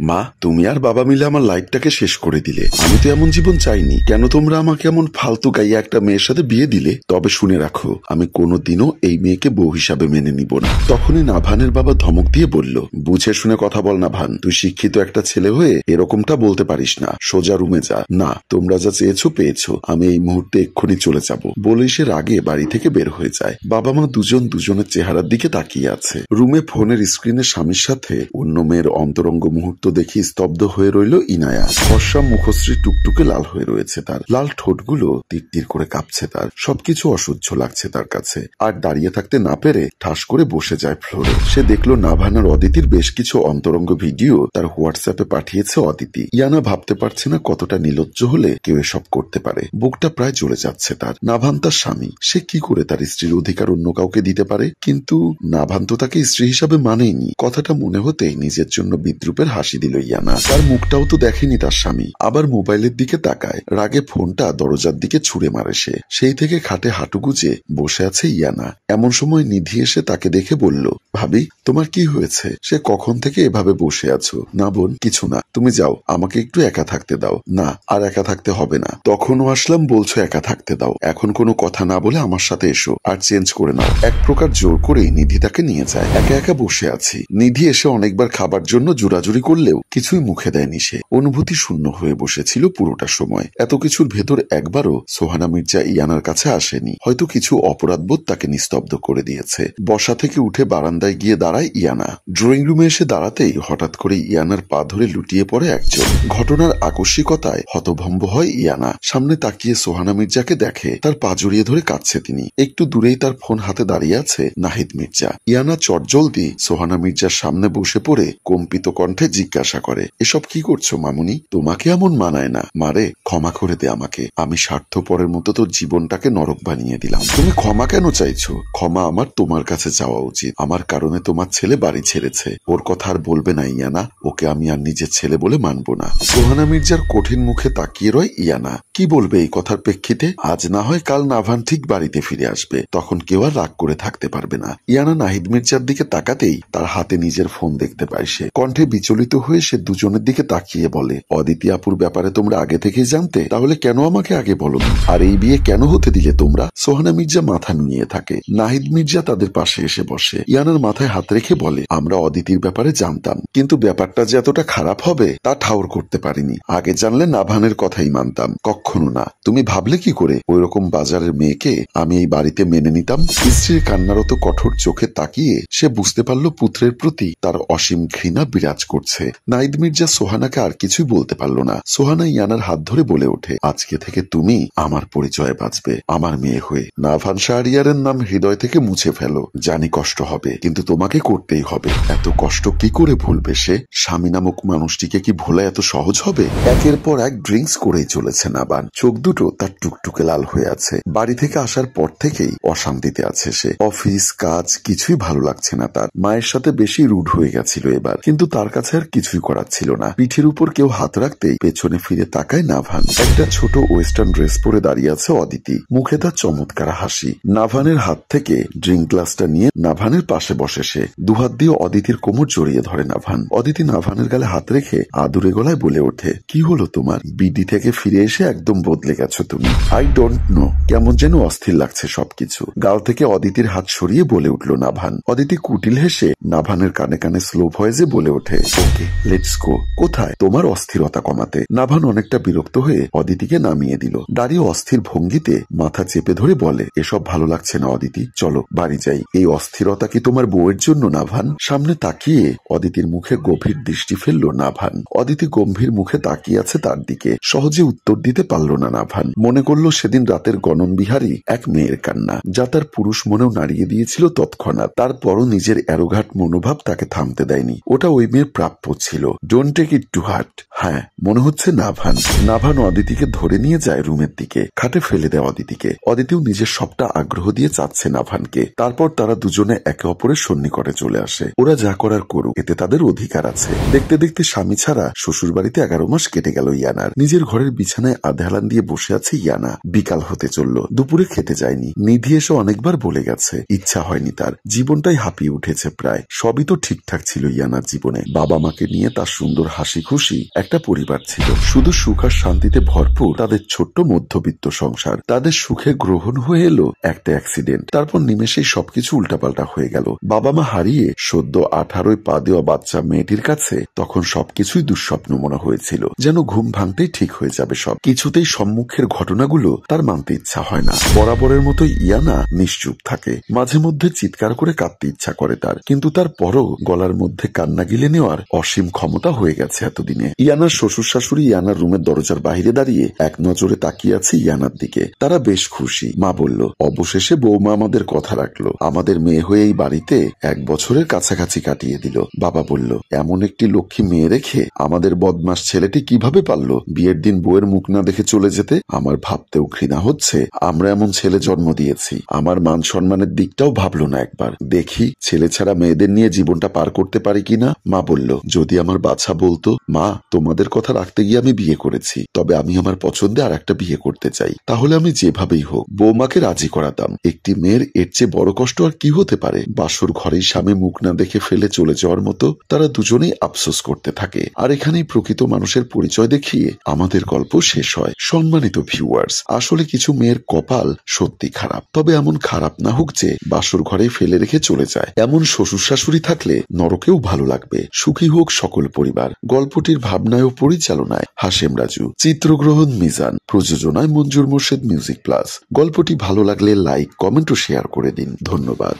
মা, তুমি আর বাবা মিলে আমার লাইফটাকে শেষ করে দিলে। আমি তো এমন জীবন চাইনি। কেন তোমরা আমাকে এমন ফালতু গাইয়া একটা মেয়ের সাথে বিয়ে দিলে? তবে শুনে রাখো, আমি কোনোদিনও এই মেয়েকে বউ হিসাবে মেনে নিব না। তখনই নাভানের বাবা ধমক দিয়ে বলল, বুঝে শুনে কথা বল নাভান, তুই শিক্ষিত একটা ছেলে হয়ে এরকমটা বলতে পারিস না। সোজা রুমে যা। না, তোমরা যা চেয়েছো পেয়েছো, আমি এই মুহূর্তে এক্ষুনি চলে যাব। বলে সে রাগে বাড়ি থেকে বের হয়ে যায়। বাবা মা দুজন দুজনের চেহারার দিকে তাকিয়ে আছে। রুমে ফোনের স্ক্রিনে স্বামীর সাথে অন্য মেয়ের অন্তরঙ্গ মুহূর্ত দেখে স্তব্ধ হয়ে রইল ইনায়া। ফর্সা মুখশ্রী টুকটুকে লাল হয়ে রয়েছে তার। লাল ঠোঁটগুলো তীর করে কাঁপছে তার। সবকিছু অসহ্য লাগছে তার কাছে। আর দাঁড়িয়ে থাকতে না পেরে ঠাস করে বসে যায় ফ্লোরে। সে দেখলো নাভান আর অদিতির বেশ কিছু অন্তরঙ্গ ভিডিও তার হোয়াটসঅ্যাপে পাঠিয়েছে অদিতি। ইয়ানা ভাবতে পারছে না কতটা নির্লজ্জ হলে কেউ এসব করতে পারে। বুকটা প্রায় জ্বলে যাচ্ছে তার। নাভান তার স্বামী, সে কি করে তার স্ত্রীর অধিকার অন্য কাউকে দিতে পারে? কিন্তু নাভান তো তাকে স্ত্রী হিসাবে মানেইনি। কথাটা মনে হতেই নিজের জন্য বিদ্রুপের হাসি দিল ইয়ানা। তার মুখটাও তো দেখেনি তার স্বামী। আবার মোবাইলের দিকে তাকায়। রাগে ফোনটা দরজার দিকে ছুঁড়ে মারে সে। সেই থেকে খাটে হাঁটু গুজে বসে আছে ইয়ানা। এমন সময় নিধি এসে তাকে দেখে বলল, ভাবি তোমার কি হয়েছে? সে কখন থেকে এভাবে বসে আছো? না বোন, কিছু না, তুমি যাও, আমাকে একটু একা থাকতে দাও। না, আর একা থাকতে হবে না। তখনও আসলাম, বলছো একা থাকতে দাও। এখন কোনো কথা না বলে আমার সাথে এসো আর চেঞ্জ করে নাও। এক প্রকার জোর করেই নিধি তাকে নিয়ে যায়। একা একা বসে আছি। নিধি এসে অনেকবার খাবার জন্য জোরাজুরি করলেও কিছুই মুখে দেয়নি সে। অনুভূতি শূন্য হয়ে বসেছিল পুরোটা সময়। এত কিছুর ভেতর একবারও সোহানা মির্জা ইয়ানার কাছে আসেনি। হয়তো কিছু অপরাধবোধ তাকে নিস্তব্ধ করে দিয়েছে। বসা থেকে উঠে বারান্দায় গিয়ে দাঁড়ায় ইয়ানা। ড্রয়িং রুমে এসে দাঁড়াতেই হঠাৎ করে ইয়ানার পা ধরে লুটিয়ে পড়ে একজন। ঘটনার আকস্মিকতায় হতভম্ব হয় ইয়ানা। সামনে তাকিয়ে সোহানা মির্জাকে দেখে। তার পা জড়িয়ে ধরে কাঁদছে তিনি। একটু দূরেই তার ফোন হাতে দাঁড়িয়ে আছে নাহিদ মির্জা। ইয়ানা চটজলদি সোহানা মির্জার সামনে বসে পড়ে কম্পিত কণ্ঠে জিজ্ঞাসা করে, এসব কি করছো মামুনি? তোমাকে এমন মানায় না। মারে, ক্ষমা করে দে আমাকে। আমি স্বার্থপরের মতো তোর জীবনটাকে নরক বানিয়ে দিলাম। তুমি ক্ষমা কেন চাইছো? ক্ষমা আমার তোমার কাছে চাওয়া উচিত। আমার কারণে তোমার ছেলে বাড়ি ছেড়েছে। ওর কথা আর বলবে না ইয়ানা। ওকে আমি আর নিজের ছেলে বলে মানবো না। সোহানা মির্জার কঠিন মুখে তাকিয়ে রয় ইয়ানা। কি বলবে এই কথার প্রেক্ষিতে? আজ না হয় কাল নাভান ঠিক বাড়িতে ফিরে আসবে। তখন কেউ আর রাগ করে থাকতে পারবে না। ইয়ানা নাহিদ মির্জার দিকে তাকাতেই তার হাতে নিজের ফোন দেখতে পায় সে। কণ্ঠে বিচলিত হয়ে সে দুজনের দিকে তাকিয়ে বলে, অদিতি আপুর ব্যাপারে তোমরা আগে থেকেই জানতে? তাহলে কেন আমাকে আগে বলোনি? আর এই বিয়ে কেন হতে দিলে তোমরা? সোহানা মির্জা মাথা নুইয়ে থাকে। নাহিদ মির্জা তাদের পাশে এসে বসে। ইয়ানার মাথায় হাত রেখে বলে, আমরা অদিতির ব্যাপারে জানতাম, কিন্তু ব্যাপারটা যে এতটা খারাপ হবে তা ঠাউর করতে পারিনি। আগে জানলে নাভানের কথাই মানতাম। কখনো না। তুমি ভাবলে কি করে ওই রকম বাজারের মেয়েকে আমি এই বাড়িতে মেনে নিতাম? স্ত্রীর কান্নারত কঠোর চোখে তাকিয়ে সে বুঝতে পারল পুত্রের প্রতি তার অসীম ঘৃণা বিরাজ করছে। নাহিদ মির্জা সোহানাকে আর কিছুই বলতে পারল না। সোহানা ইয়ানার হাত ধরে বলে ওঠে, আজকে থেকে তুমি আমার পরিচয়ে বাঁচবে, আমার মেয়ে হয়ে। নাভান শাহরিয়ারের নাম হৃদয় থেকে মুছে ফেলো। জানি কষ্ট হবে, কিন্তু তোমাকে করতেই হবে। এত কষ্ট কি করে ভুলবে সে? স্বামী নামক মানুষটিকে কি ভোলা এত সহজ হবে? একের পর এক ড্রিঙ্কস করেই চলেছে নাভান। চোখ দুটো তার টুকটুকে লাল হয়ে আছে। বাড়ি থেকে আসার পর থেকেই অশান্তিতে আছে সে। অফিস কাজ কিছুই ভালো লাগছে না তার। মায়ের সাথে বেশি রুড হয়ে গেছিল এবার, কিন্তু তার কাছে আর কিছুই করার ছিল না। পিঠের উপর কেউ হাত রাখতেই পেছনে ফিরে তাকায় নাভান। একটা ছোট ওয়েস্টার্ন ড্রেস পরে দাঁড়িয়ে আছে অদিতি। মুখে তার চমৎকার হাসি। নাভানের হাত থেকে ড্রিঙ্ক গ্লাসটা নিয়ে নাভানের পাশে বসে সে। দুহাত দিয়ে অদিতির কোমর জড়িয়ে ধরে নাভান। অদিতি নাভানের গালে হাত রেখে আদুরে গলায় বলে ওঠে, কি হলো তোমার? বিডি থেকে ফিরে এসে একদম বদলে গেছো তুমি। আই ডোন্ট নো, কেমন যেন অস্থির লাগছে সবকিছু। গাল থেকে অদিতির হাত সরিয়ে বলে উঠল নাভান। অদিতি কুটিল হেসে নাভানের কানে কানে স্লো ভয়েসে বলে ওঠে, ওকে লেটস গো। কোথায়? তোমার অস্থিরতা কমাতে। নাভান অনেকটা বিরক্ত হয়ে অদিতিকে নামিয়ে দিল। দাঁড়িয়ে অস্থির ভঙ্গিতে মাথা চেপে ধরে বলে, এসব ভালো লাগছে না অদিতি, চলো বাড়ি যাই। এই অস্থিরতা কি তোমার বউয়ের জন্য নাভান? সামনে তাকিয়ে অদিতির মুখে গভীর দৃষ্টি ফেললো নাভান। অদিতি গম্ভীর মুখে তাকিয়ে আছে তার দিকে। সহজে উত্তর দিতে পারল না নাভান। মনে করলো সেদিন রাতের গণনবিহারী এক মেয়ের কান্না, যা তার পুরুষ মনেও নাড়িয়ে দিয়েছিল তৎক্ষণাৎ। তারপরও নিজের অ্যারোঘাট মনোভাব তাকে থামতে দেয়নি। ওটা ওই মেয়ের প্রাপ্য ছিল। Don't take it to heart. হ্যাঁ, মনে হচ্ছে নাভান। নাভান অদিতিকে ধরে নিয়ে যায় রুমের দিকে। খাটে ফেলে দেয় অদিতিকে। অদিতিও নিজের সবটা আগ্রহ দিয়ে চাচ্ছে নাভানকে। তারপর তারা দুজনে একে অপরের সন্নিকটে চলে আসে। ওরা যা করার করুক, এতে তাদের অধিকার আছে। দেখতে দেখতে স্বামী ছাড়া শ্বশুর বাড়িতে 11 মাস কেটে গেল ইয়ানার। নিজের ঘরের বিছানায় আধেহালান দিয়ে বসে আছে ইয়ানা। বিকাল হতে চলল। দুপুরে খেতে যায়নি। নিধি এসে অনেকবার বলে গেছে, ইচ্ছা হয়নি তার। জীবনটাই হাঁপিয়ে উঠেছে প্রায়। সবই তো ঠিকঠাক ছিল ইয়ানার জীবনে। বাবা মাকে নিয়ে তার সুন্দর হাসি খুশি একটা পরিবার ছিল, শুধু সুখ আর শান্তিতে ভরপুর তাদের ছোট্ট মধ্যবিত্ত সংসার। তাদের সুখে গ্রহণ হয়ে এলো একটা অ্যাক্সিডেন্ট, তারপর নিমেষেই সবকিছু উল্টাপাল্টা হয়ে গেল। বাবা মা হারিয়ে সদ্য 18 পা দেওয়া বাচ্চা মেয়েটির কাছে তখন সবকিছুই দুঃস্বপ্ন মনে হয়েছিল, যেন ঘুম ভাঙতেই ঠিক হয়ে যাবে সব। কিছুতেই সম্মুখের ঘটনাগুলো তার মানতে ইচ্ছা হয় না। বরাবরের মতো ইয়ানা নিশ্চুপ থাকে, মাঝে মধ্যে চিৎকার করে কাঁদতে ইচ্ছা করে তার, কিন্তু তার পরও গলার মধ্যে কান্না গিলে নেওয়ার অসীম ক্ষমতা হয়ে গেছে এতদিনে। ইয়ানার শ্বশুর শাশুড়ি ইয়ানার রুমের দরজার বাইরে দাঁড়িয়ে এক নজরে তাকিয়ে আছে ইয়ানার দিকে। তারা বেশ খুশি। মা বলল, অবশেষে বৌমা আমাদের কথা রাখলো, আমাদের মেয়ে হয়ে এই বাড়িতে 1 বছরের কাছাকাছি কাটিয়ে দিল। বাবা বলল, এমন একটি লক্ষ্মী মেয়ে রেখে আমাদের বদমাস ছেলেটি কিভাবে পারলো বিয়ের দিন বউয়ের মুখ না দেখে চলে যেতে? আমার ভাবতেও ঘৃণা হচ্ছে আমরা এমন ছেলে জন্ম দিয়েছি। আমার মান সম্মানের দিকটাও ভাবলো না একবার। দেখি ছেলে ছাড়া মেয়েদের নিয়ে জীবনটা পার করতে পারি কিনা। মা বলল, যদি আমার বাছা বলতো, মা তোমাদের কথা রাখতে গিয়ে আমি বিয়ে করেছি, তবে আমি আমার পছন্দে আর একটা বিয়ে করতে চাই, তাহলে আমি যেভাবেই হোক বৌমাকে রাজি করাতাম। একটি মেয়ের এর চেয়ে বড় কষ্ট আর কি হতে পারে? বাসর ঘরেই স্বামী মুখ না দেখে ফেলে চলে যাওয়ার মতো তারা দুজনেই আফসোস করতে থাকে। আর এখানেই প্রকৃত মানুষের পরিচয় দেখিয়ে আমাদের গল্প শেষ হয়। সম্মানিত ভিউয়ার্স, আসলে কিছু মেয়ের কপাল সত্যি খারাপ, তবে এমন খারাপ না হোক যে বাসর ঘরে ফেলে রেখে চলে যায়। এমন শ্বশুর শাশুড়ি থাকলে নরকেও ভালো লাগবে। সুখী হোক সকল পরিবার। গল্পটির ভাবনায় ও পরিচালনায় হাশেম রাজু, চিত্রগ্রহণ মিজান, প্রযোজনায় মঞ্জুর মোর্শেদ মিউজিক প্লাস। গল্পটি ভালো লাগলে লাইক, কমেন্ট ও শেয়ার করে দিন। ধন্যবাদ।